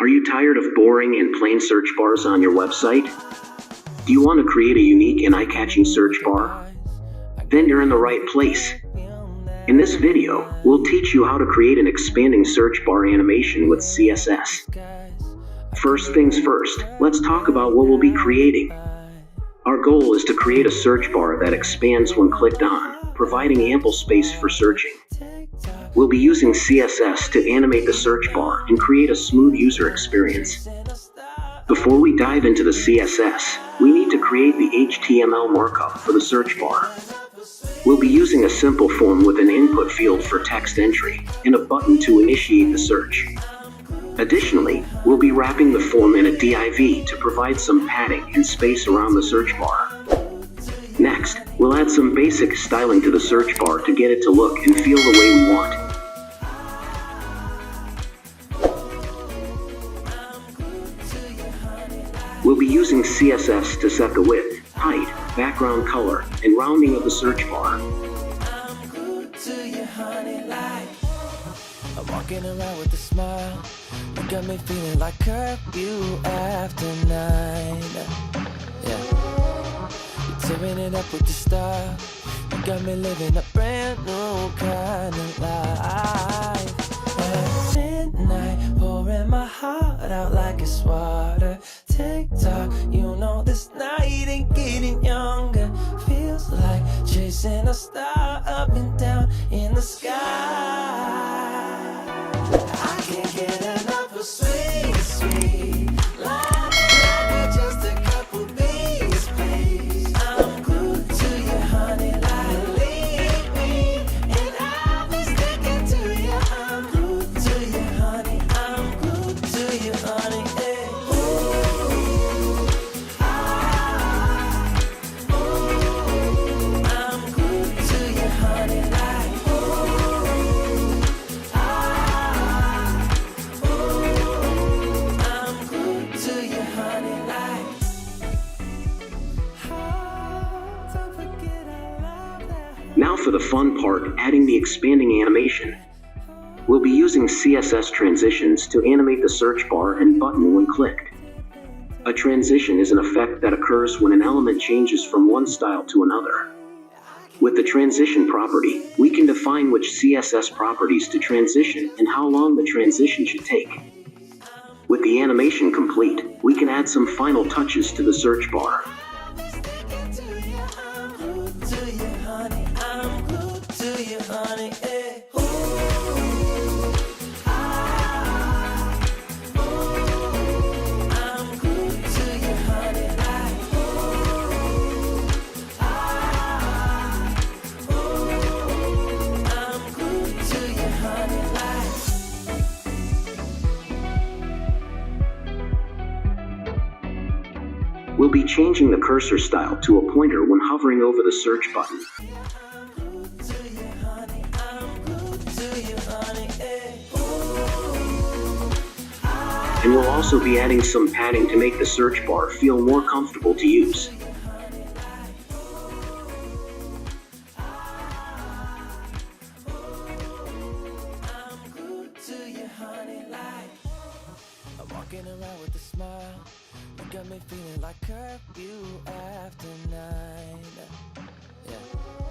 Are you tired of boring and plain search bars on your website? Do you want to create a unique and eye-catching search bar? Then you're in the right place. In this video, we'll teach you how to create an expanding search bar animation with CSS. First things first, let's talk about what we'll be creating. Our goal is to create a search bar that expands when clicked on, providing ample space for searching. We'll be using CSS to animate the search bar and create a smooth user experience. Before we dive into the CSS, we need to create the HTML markup for the search bar. We'll be using a simple form with an input field for text entry and a button to initiate the search. Additionally, we'll be wrapping the form in a div to provide some padding and space around the search bar. Next, we'll add some basic styling to the search bar to get it to look and feel the way we want. We'll be using CSS to set the width, height, background color, and rounding of the search bar. I'm walking around with a smile. You got me feeling like curfew after 9. Yeah. You're tearing it up with the style. You got me living a brand new kind of life. At midnight, pouring my heart out like it's water. Tick-tock, you know this night ain't getting younger. Feels like chasing a star up and down in the sky. I can't get enough of sweet, sweet love. Like just a couple bees, please. I'm glued to you, honey, like leave me, and I'll be sticking to you. I'm glued to you, honey. I'm glued to you, honey. Hey. I'm glued to you, honey, like Now for the fun part, adding the expanding animation. We'll be using CSS transitions to animate the search bar and button when clicked. A transition is an effect that occurs when an element changes from one style to another. With the transition property, we can define which CSS properties to transition and how long the transition should take. With the animation complete, we can add some final touches to the search bar. We'll be changing the cursor style to a pointer when hovering over the search button. And we'll also be adding some padding to make the search bar feel more comfortable to use. I'm walking around with a smile. You got me feeling like curfew after 9. Yeah.